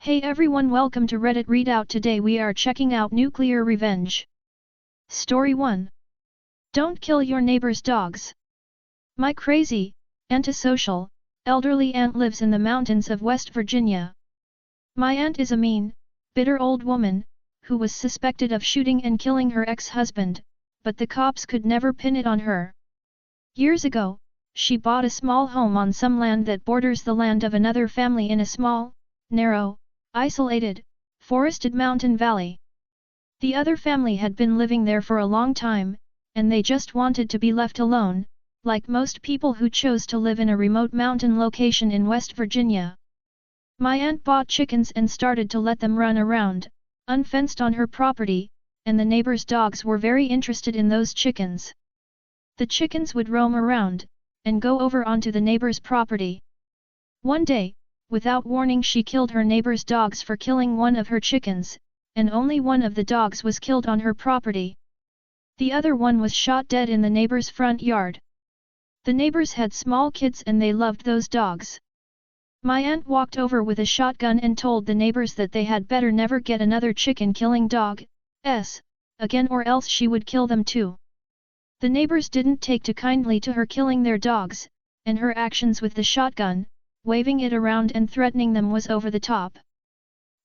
Hey everyone, welcome to Reddit Readout. Today we are checking out Nuclear Revenge. Story 1. Don't kill your neighbor's dogs. My crazy, antisocial, elderly aunt lives in the mountains of West Virginia. My aunt is a mean, bitter old woman, who was suspected of shooting and killing her ex-husband, but the cops could never pin it on her. Years ago, she bought a small home on some land that borders the land of another family in a small, narrow, isolated, forested mountain valley. The other family had been living there for a long time, and they just wanted to be left alone, like most people who chose to live in a remote mountain location in West Virginia. My aunt bought chickens and started to let them run around, unfenced on her property, and the neighbors' dogs were very interested in those chickens. The chickens would roam around, and go over onto the neighbor's property. One day, without warning, she killed her neighbor's dogs for killing one of her chickens, and only one of the dogs was killed on her property. The other one was shot dead in the neighbor's front yard. The neighbors had small kids and they loved those dogs. My aunt walked over with a shotgun and told the neighbors that they had better never get another chicken-killing dog again, or else she would kill them too. The neighbors didn't take too kindly to her killing their dogs, and her actions with the shotgun, waving it around and threatening them, was over the top.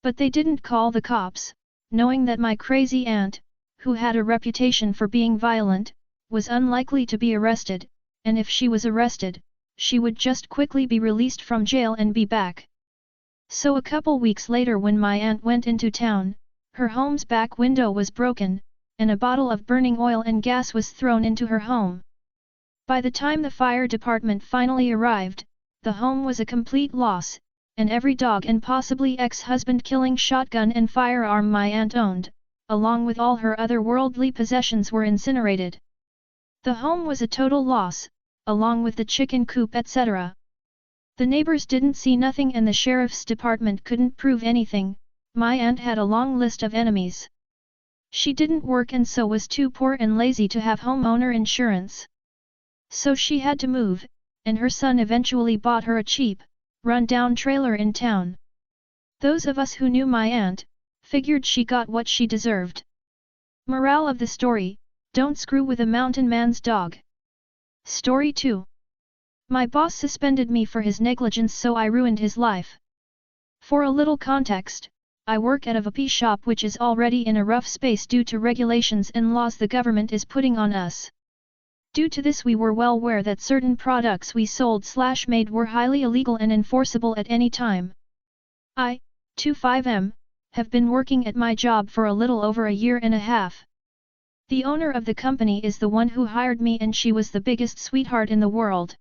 But they didn't call the cops, knowing that my crazy aunt, who had a reputation for being violent, was unlikely to be arrested, and if she was arrested, she would just quickly be released from jail and be back. So a couple weeks later, when my aunt went into town, her home's back window was broken, and a bottle of burning oil and gas was thrown into her home. By the time the fire department finally arrived, the home was a complete loss, and every dog and possibly ex-husband killing shotgun and firearm my aunt owned, along with all her other worldly possessions, were incinerated. The home was a total loss, along with the chicken coop, etc. The neighbors didn't see nothing and the sheriff's department couldn't prove anything. My aunt had a long list of enemies. She didn't work and so was too poor and lazy to have homeowner insurance. So she had to move, and her son eventually bought her a cheap, run-down trailer in town. Those of us who knew my aunt figured she got what she deserved. Morale of the story: don't screw with a mountain man's dog. Story 2. My boss suspended me for his negligence, so I ruined his life. For a little context, I work at a VP shop which is already in a rough space due to regulations and laws the government is putting on us. Due to this, we were well aware that certain products we sold/made were highly illegal and enforceable at any time. I, 25M, have been working at my job for a little over a year and a half. The owner of the company is the one who hired me, and she was the biggest sweetheart in the world.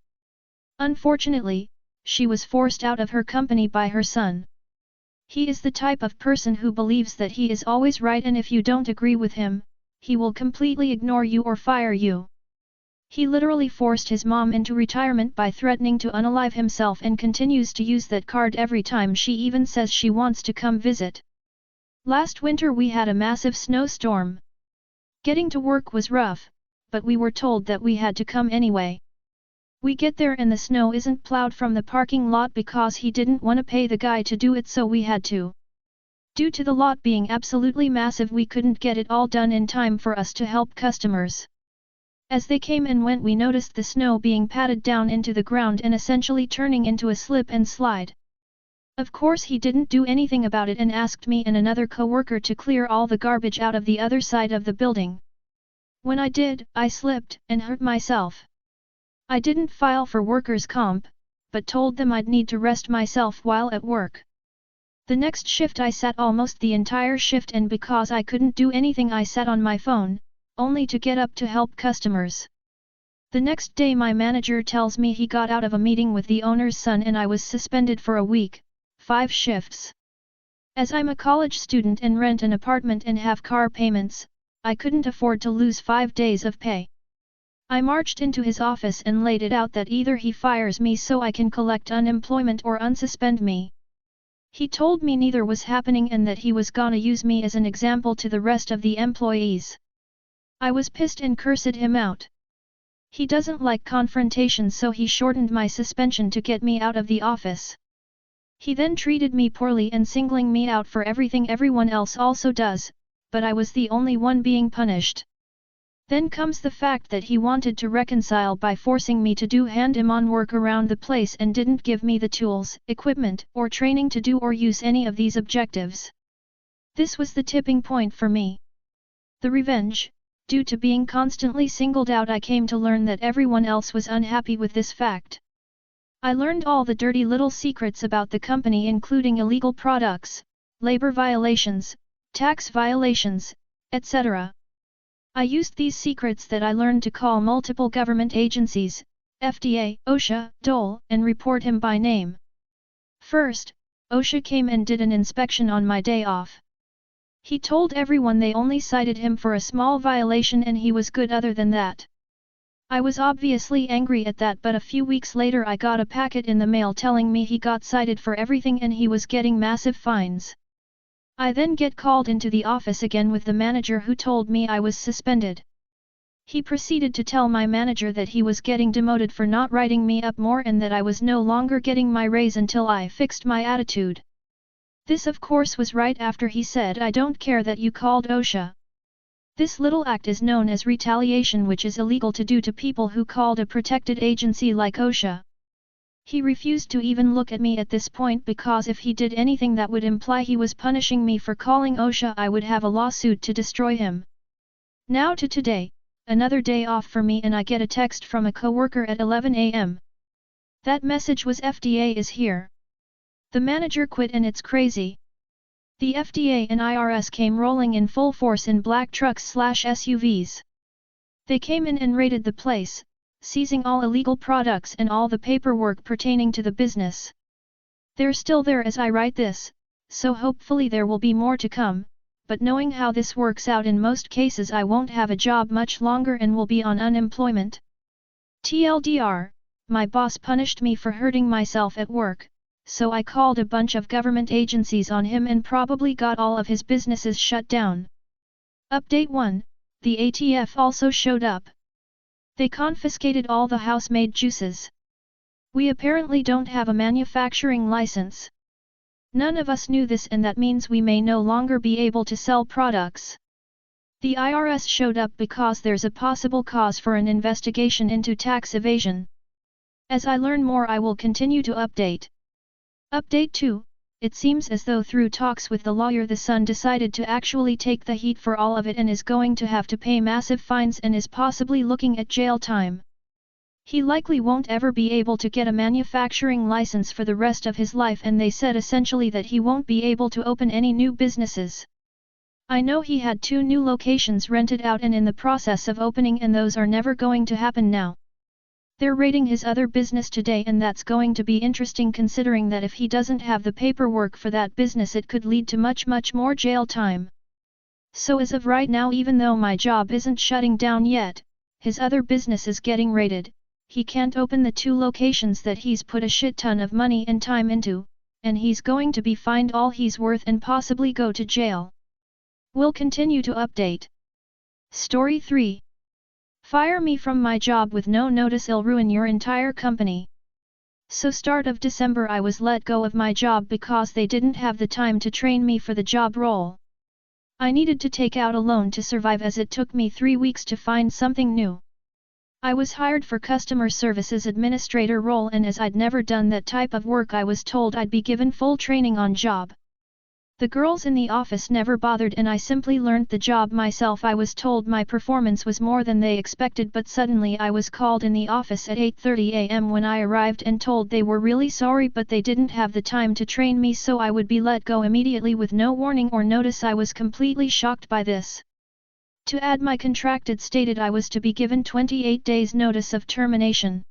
Unfortunately, she was forced out of her company by her son. He is the type of person who believes that he is always right, and if you don't agree with him, he will completely ignore you or fire you. He literally forced his mom into retirement by threatening to unalive himself and continues to use that card every time she even says she wants to come visit. Last winter we had a massive snowstorm. Getting to work was rough, but we were told that we had to come anyway. We get there and the snow isn't plowed from the parking lot because he didn't want to pay the guy to do it, so we had to. Due to the lot being absolutely massive, we couldn't get it all done in time for us to help customers. As they came and went, we noticed the snow being patted down into the ground and essentially turning into a slip and slide. Of course he didn't do anything about it and asked me and another co-worker to clear all the garbage out of the other side of the building. When I did, I slipped and hurt myself. I didn't file for workers' comp, but told them I'd need to rest myself while at work. The next shift I sat almost the entire shift, and because I couldn't do anything I sat on my phone, only to get up to help customers. The next day my manager tells me he got out of a meeting with the owner's son and I was suspended for a week, 5 shifts. As I'm a college student and rent an apartment and have car payments, I couldn't afford to lose 5 days of pay. I marched into his office and laid it out that either he fires me so I can collect unemployment or unsuspend me. He told me neither was happening and that he was gonna use me as an example to the rest of the employees. I was pissed and cursed him out. He doesn't like confrontation, so he shortened my suspension to get me out of the office. He then treated me poorly and singling me out for everything everyone else also does, but I was the only one being punished. Then comes the fact that he wanted to reconcile by forcing me to do hand-on work around the place and didn't give me the tools, equipment, or training to do or use any of these objectives. This was the tipping point for me. The revenge. Due to being constantly singled out, I came to learn that everyone else was unhappy with this fact. I learned all the dirty little secrets about the company, including illegal products, labor violations, tax violations, etc. I used these secrets that I learned to call multiple government agencies, FDA, OSHA, DOL, and report him by name. First, OSHA came and did an inspection on my day off. He told everyone they only cited him for a small violation and he was good other than that. I was obviously angry at that, but a few weeks later I got a packet in the mail telling me he got cited for everything and he was getting massive fines. I then get called into the office again with the manager who told me I was suspended. He proceeded to tell my manager that he was getting demoted for not writing me up more and that I was no longer getting my raise until I fixed my attitude. This of course was right after he said, "I don't care that you called OSHA." This little act is known as retaliation, which is illegal to do to people who called a protected agency like OSHA. He refused to even look at me at this point because if he did anything that would imply he was punishing me for calling OSHA, I would have a lawsuit to destroy him. Now to today, another day off for me, and I get a text from a coworker at 11 a.m. That message was, "FDA is here. The manager quit and it's crazy." The FDA and IRS came rolling in full force in black trucks/SUVs. They came in and raided the place, seizing all illegal products and all the paperwork pertaining to the business. They're still there as I write this, so hopefully there will be more to come, but knowing how this works out, in most cases I won't have a job much longer and will be on unemployment. TLDR, my boss punished me for hurting myself at work, so I called a bunch of government agencies on him and probably got all of his businesses shut down. Update 1, the ATF also showed up. They confiscated all the house-made juices. We apparently don't have a manufacturing license. None of us knew this, and that means we may no longer be able to sell products. The IRS showed up because there's a possible cause for an investigation into tax evasion. As I learn more, I will continue to update. Update 2, it seems as though through talks with the lawyer the son decided to actually take the heat for all of it and is going to have to pay massive fines and is possibly looking at jail time. He likely won't ever be able to get a manufacturing license for the rest of his life, and they said essentially that he won't be able to open any new businesses. I know he had 2 new locations rented out and in the process of opening, and those are never going to happen now. They're raiding his other business today, and that's going to be interesting considering that if he doesn't have the paperwork for that business it could lead to much more jail time. So as of right now, even though my job isn't shutting down yet, his other business is getting raided. He can't open the 2 locations that he's put a shit ton of money and time into, and he's going to be fined all he's worth and possibly go to jail. We'll continue to update. Story 3. Fire me from my job with no notice, it'll ruin your entire company. So start of December I was let go of my job because they didn't have the time to train me for the job role. I needed to take out a loan to survive as it took me 3 weeks to find something new. I was hired for customer services administrator role, and as I'd never done that type of work I was told I'd be given full training on job. The girls in the office never bothered and I simply learned the job myself. I was told my performance was more than they expected, but suddenly I was called in the office at 8:30 a.m. when I arrived and told they were really sorry but they didn't have the time to train me, so I would be let go immediately with no warning or notice. I was completely shocked by this. To add, my contract stated I was to be given 28 days notice of termination.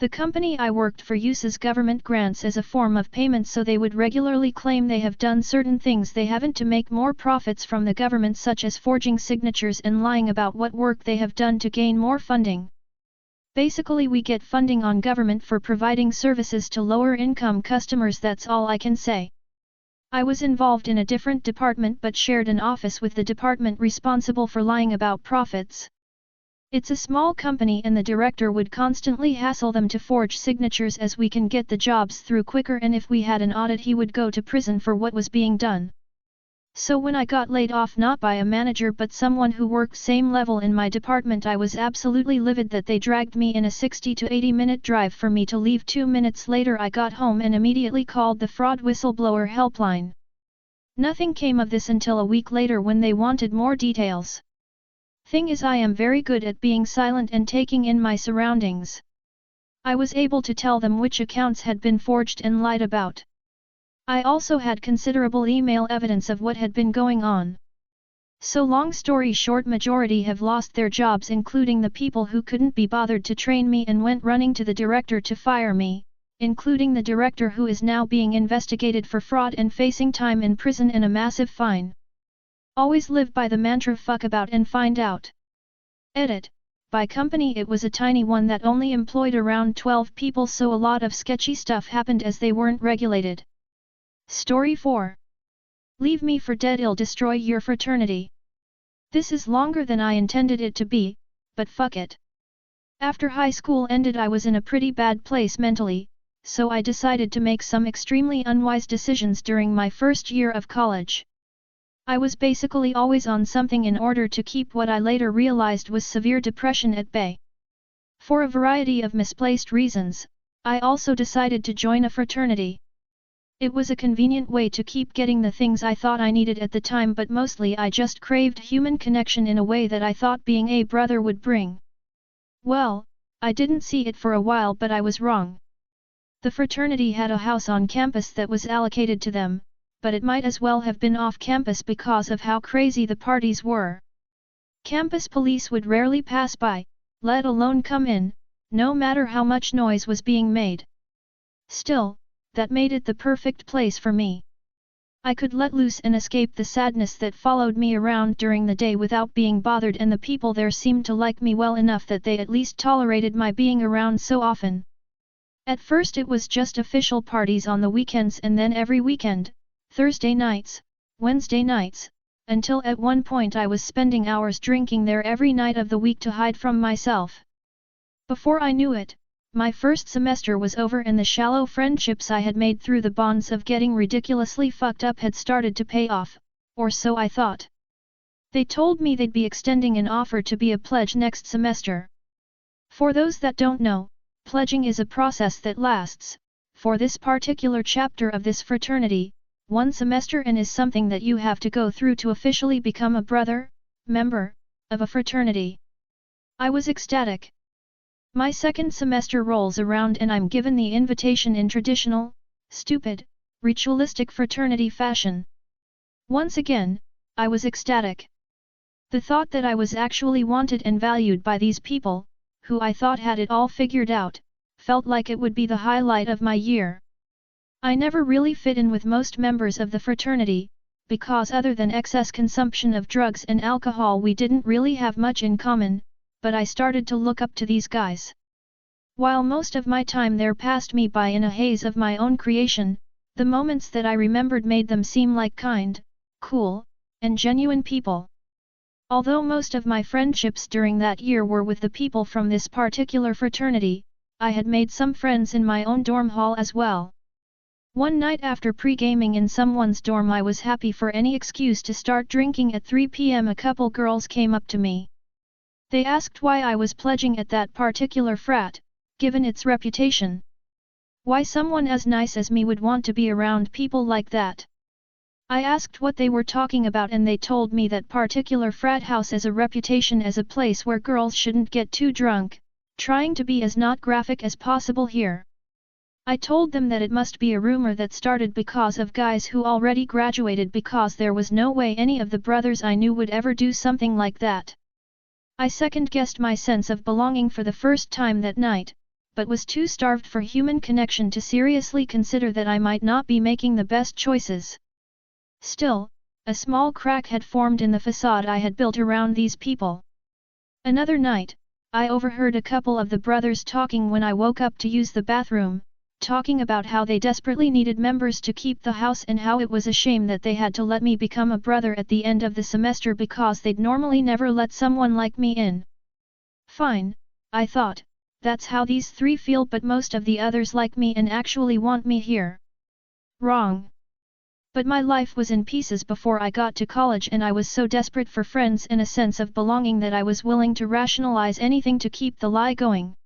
The company I worked for uses government grants as a form of payment, so they would regularly claim they have done certain things they haven't to make more profits from the government, such as forging signatures and lying about what work they have done to gain more funding. Basically, we get funding on government for providing services to lower income customers, that's all I can say. I was involved in a different department but shared an office with the department responsible for lying about profits. It's a small company and the director would constantly hassle them to forge signatures as we can get the jobs through quicker, and if we had an audit he would go to prison for what was being done. So when I got laid off not by a manager but someone who worked same level in my department, I was absolutely livid that they dragged me in a 60 to 80 minute drive for me to leave. 2 minutes later I got home and immediately called the fraud whistleblower helpline. Nothing came of this until a week later when they wanted more details. Thing is, I am very good at being silent and taking in my surroundings. I was able to tell them which accounts had been forged and lied about. I also had considerable email evidence of what had been going on. So long story short, majority have lost their jobs, including the people who couldn't be bothered to train me and went running to the director to fire me, including the director who is now being investigated for fraud and facing time in prison and a massive fine. Always live by the mantra fuck about and find out. Edit. By company it was a tiny one that only employed around 12 people, so a lot of sketchy stuff happened as they weren't regulated. Story 4. Leave me for dead, I'll destroy your fraternity. This is longer than I intended it to be, but fuck it. After high school ended I was in a pretty bad place mentally, so I decided to make some extremely unwise decisions during my first year of college. I was basically always on something in order to keep what I later realized was severe depression at bay. For a variety of misplaced reasons, I also decided to join a fraternity. It was a convenient way to keep getting the things I thought I needed at the time, but mostly I just craved human connection in a way that I thought being a brother would bring. Well, I didn't see it for a while, but I was wrong. The fraternity had a house on campus that was allocated to them, but it might as well have been off campus because of how crazy the parties were. Campus police would rarely pass by, let alone come in, no matter how much noise was being made. Still, that made it the perfect place for me. I could let loose and escape the sadness that followed me around during the day without being bothered, and the people there seemed to like me well enough that they at least tolerated my being around so often. At first it was just official parties on the weekends and then every weekend, Thursday nights, Wednesday nights, until at one point I was spending hours drinking there every night of the week to hide from myself. Before I knew it, my first semester was over and the shallow friendships I had made through the bonds of getting ridiculously fucked up had started to pay off, or so I thought. They told me they'd be extending an offer to be a pledge next semester. For those that don't know, pledging is a process that lasts, for this particular chapter of this fraternity, 1 semester and is something that you have to go through to officially become a member of a fraternity. I was ecstatic. My second semester rolls around and I'm given the invitation in traditional, stupid, ritualistic fraternity fashion. Once again, I was ecstatic. The thought that I was actually wanted and valued by these people, who I thought had it all figured out, felt like it would be the highlight of my year. I never really fit in with most members of the fraternity, because other than excess consumption of drugs and alcohol we didn't really have much in common, but I started to look up to these guys. While most of my time there passed me by in a haze of my own creation, the moments that I remembered made them seem like kind, cool, and genuine people. Although most of my friendships during that year were with the people from this particular fraternity, I had made some friends in my own dorm hall as well. One night after pre-gaming in someone's dorm I was happy for any excuse to start drinking. At 3 p.m. a couple girls came up to me. They asked why I was pledging at that particular frat, given its reputation. Why someone as nice as me would want to be around people like that. I asked what they were talking about and they told me that particular frat house has a reputation as a place where girls shouldn't get too drunk, trying to be as not graphic as possible here. I told them that it must be a rumor that started because of guys who already graduated, because there was no way any of the brothers I knew would ever do something like that. I second-guessed my sense of belonging for the first time that night, but was too starved for human connection to seriously consider that I might not be making the best choices. Still, a small crack had formed in the facade I had built around these people. Another night, I overheard a couple of the brothers talking when I woke up to use the bathroom, talking about how they desperately needed members to keep the house and how it was a shame that they had to let me become a brother at the end of the semester because they'd normally never let someone like me in. Fine, I thought, that's how these three feel, but most of the others like me and actually want me here. Wrong. But my life was in pieces before I got to college, and I was so desperate for friends and a sense of belonging that I was willing to rationalize anything to keep the lie going.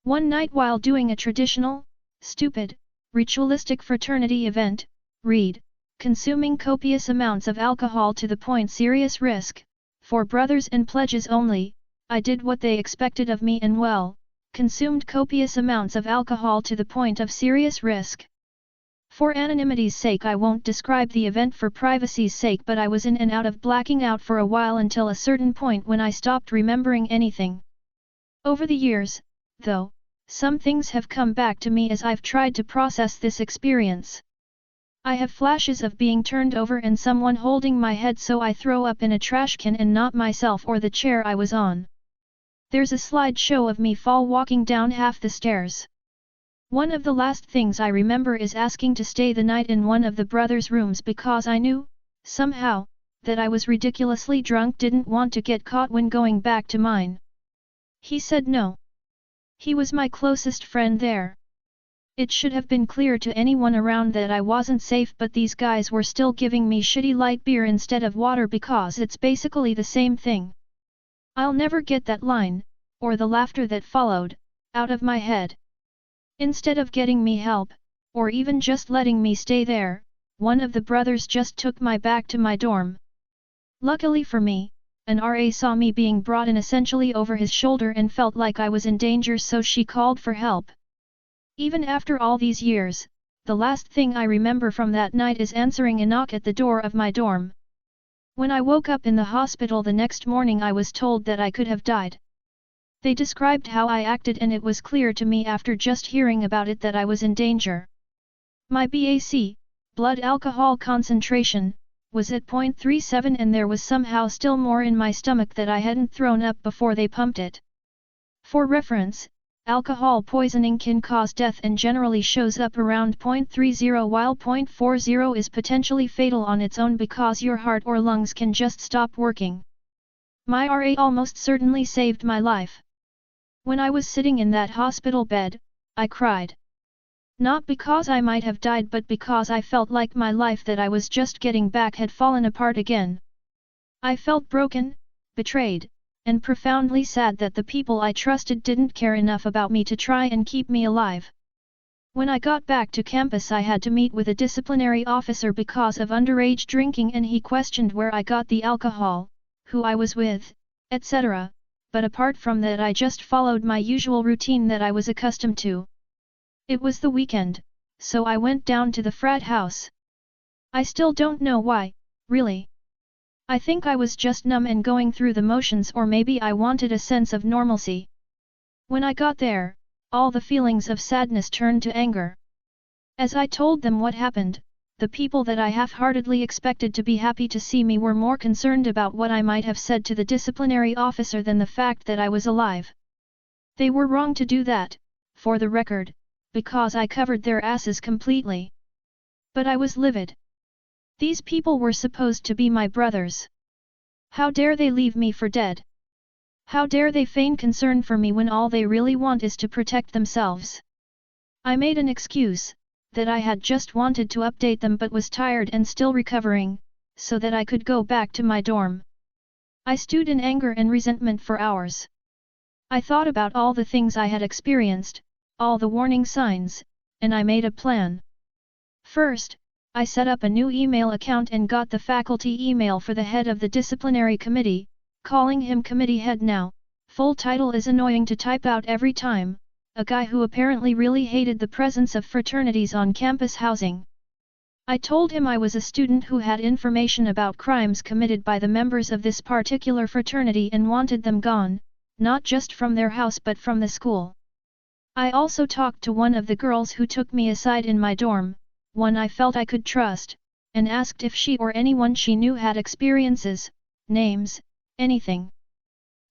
One night while doing a traditional, stupid, ritualistic fraternity event, consuming copious amounts of alcohol to the point serious risk, for brothers and pledges only, I did what they expected of me and consumed copious amounts of alcohol to the point of serious risk. For anonymity's sake I won't describe the event for privacy's sake, but I was in and out of blacking out for a while until a certain point when I stopped remembering anything. Over the years, though, some things have come back to me as I've tried to process this experience. I have flashes of being turned over and someone holding my head so I throw up in a trash can and not myself or the chair I was on. There's a slideshow of me fall walking down half the stairs. One of the last things I remember is asking to stay the night in one of the brothers' rooms because I knew, somehow, that I was ridiculously drunk, didn't want to get caught when going back to mine. He said no. He was my closest friend there. It should have been clear to anyone around that I wasn't safe, but these guys were still giving me shitty light beer instead of water because it's basically the same thing. I'll never get that line, or the laughter that followed, out of my head. Instead of getting me help, or even just letting me stay there, one of the brothers just took my back to my dorm. Luckily for me, an RA saw me being brought in essentially over his shoulder and felt like I was in danger, so she called for help. Even after all these years, the last thing I remember from that night is answering a knock at the door of my dorm. When I woke up in the hospital the next morning, I was told that I could have died. They described how I acted, and it was clear to me after just hearing about it that I was in danger. My BAC, blood alcohol concentration, was at 0.37 and there was somehow still more in my stomach that I hadn't thrown up before they pumped it. For reference, alcohol poisoning can cause death and generally shows up around 0.30, while 0.40 is potentially fatal on its own because your heart or lungs can just stop working. My RA almost certainly saved my life. When I was sitting in that hospital bed, I cried. Not because I might have died, but because I felt like my life that I was just getting back had fallen apart again. I felt broken, betrayed, and profoundly sad that the people I trusted didn't care enough about me to try and keep me alive. When I got back to campus, I had to meet with a disciplinary officer because of underage drinking, and he questioned where I got the alcohol, who I was with, etc. But apart from that, I just followed my usual routine that I was accustomed to. It was the weekend, so I went down to the frat house. I still don't know why, really. I think I was just numb and going through the motions, or maybe I wanted a sense of normalcy. When I got there, all the feelings of sadness turned to anger. As I told them what happened, the people that I half-heartedly expected to be happy to see me were more concerned about what I might have said to the disciplinary officer than the fact that I was alive. They were wrong to do that, for the record, because I covered their asses completely. But I was livid. These people were supposed to be my brothers. How dare they leave me for dead? How dare they feign concern for me when all they really want is to protect themselves? I made an excuse, that I had just wanted to update them but was tired and still recovering, so that I could go back to my dorm. I stewed in anger and resentment for hours. I thought about all the things I had experienced, all the warning signs, and I made a plan. First, I set up a new email account and got the faculty email for the head of the disciplinary committee, calling him committee head now. Full title is annoying to type out every time. A guy who apparently really hated the presence of fraternities on campus housing. I told him I was a student who had information about crimes committed by the members of this particular fraternity and wanted them gone, not just from their house but from the school. I also talked to one of the girls who took me aside in my dorm, one I felt I could trust, and asked if she or anyone she knew had experiences, names, anything.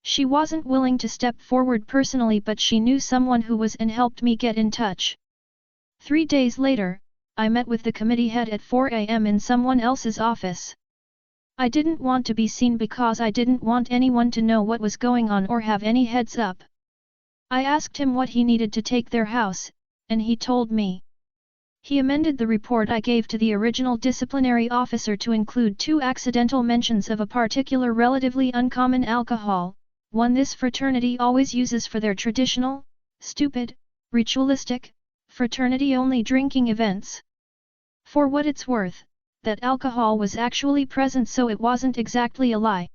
She wasn't willing to step forward personally, but she knew someone who was and helped me get in touch. 3 days later, I met with the committee head at 4 a.m. in someone else's office. I didn't want to be seen because I didn't want anyone to know what was going on or have any heads up. I asked him what he needed to take their house, and he told me. He amended the report I gave to the original disciplinary officer to include 2 accidental mentions of a particular relatively uncommon alcohol, one this fraternity always uses for their traditional, stupid, ritualistic, fraternity-only drinking events. For what it's worth, that alcohol was actually present, so it wasn't exactly a lie.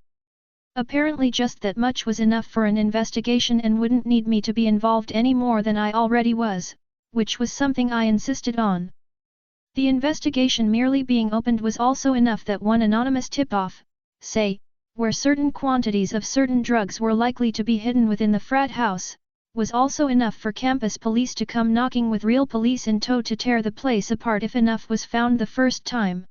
Apparently just that much was enough for an investigation and wouldn't need me to be involved any more than I already was, which was something I insisted on. The investigation merely being opened was also enough that one anonymous tip-off, say, where certain quantities of certain drugs were likely to be hidden within the frat house, was also enough for campus police to come knocking with real police in tow to tear the place apart if enough was found the first time.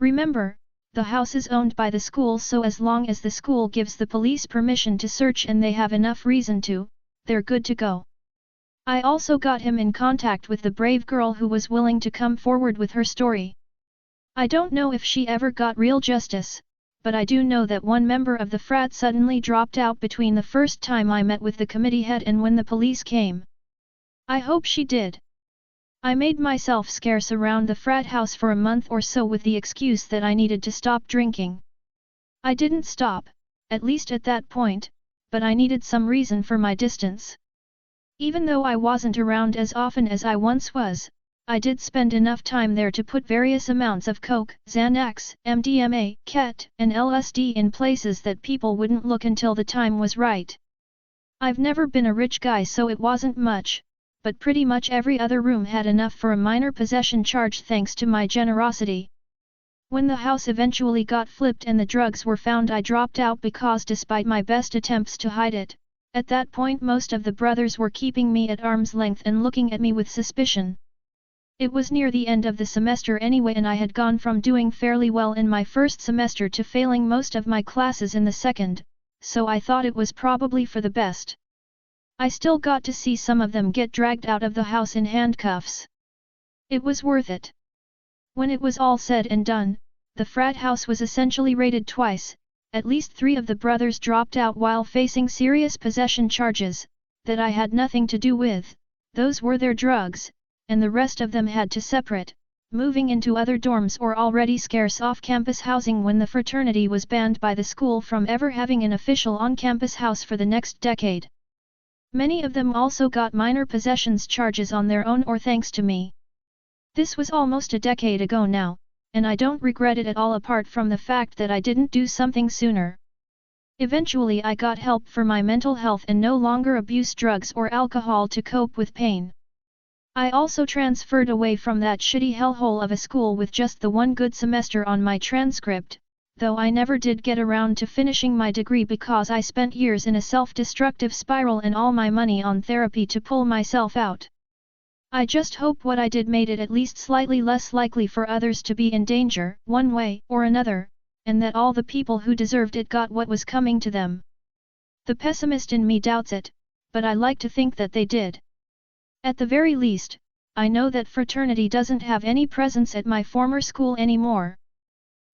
Remember, the house is owned by the school, so as long as the school gives the police permission to search and they have enough reason to, they're good to go. I also got him in contact with the brave girl who was willing to come forward with her story. I don't know if she ever got real justice, but I do know that one member of the frat suddenly dropped out between the first time I met with the committee head and when the police came. I hope she did. I made myself scarce around the frat house for a month or so with the excuse that I needed to stop drinking. I didn't stop, at least at that point, but I needed some reason for my distance. Even though I wasn't around as often as I once was, I did spend enough time there to put various amounts of coke, Xanax, MDMA, Ket, and LSD in places that people wouldn't look until the time was right. I've never been a rich guy, so it wasn't much, but pretty much every other room had enough for a minor possession charge thanks to my generosity. When the house eventually got flipped and the drugs were found, I dropped out because despite my best attempts to hide it, at that point most of the brothers were keeping me at arm's length and looking at me with suspicion. It was near the end of the semester anyway, and I had gone from doing fairly well in my first semester to failing most of my classes in the second, so I thought it was probably for the best. I still got to see some of them get dragged out of the house in handcuffs. It was worth it. When it was all said and done, the frat house was essentially raided twice. At least 3 of the brothers dropped out while facing serious possession charges, that I had nothing to do with, those were their drugs, and the rest of them had to separate, moving into other dorms or already scarce off-campus housing when the fraternity was banned by the school from ever having an official on-campus house for the next decade. Many of them also got minor possessions charges on their own or thanks to me. This was almost a decade ago now, and I don't regret it at all apart from the fact that I didn't do something sooner. Eventually I got help for my mental health and no longer abused drugs or alcohol to cope with pain. I also transferred away from that shitty hellhole of a school with just the one good semester on my transcript, though I never did get around to finishing my degree because I spent years in a self-destructive spiral and all my money on therapy to pull myself out. I just hope what I did made it at least slightly less likely for others to be in danger, one way or another, and that all the people who deserved it got what was coming to them. The pessimist in me doubts it, but I like to think that they did. At the very least, I know that fraternity doesn't have any presence at my former school anymore.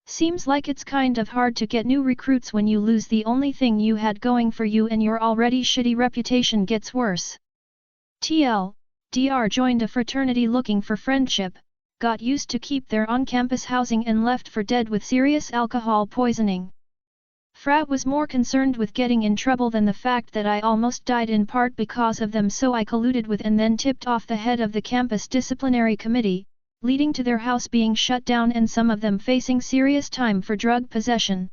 Seems like it's kind of hard to get new recruits when you lose the only thing you had going for you and your already shitty reputation gets worse. Dr. joined a fraternity looking for friendship, got used to keep their on-campus housing and left for dead with serious alcohol poisoning. Frat was more concerned with getting in trouble than the fact that I almost died in part because of them, so I colluded with and then tipped off the head of the campus disciplinary committee, leading to their house being shut down and some of them facing serious time for drug possession.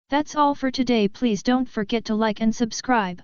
That's all for today. Please don't forget to like and subscribe.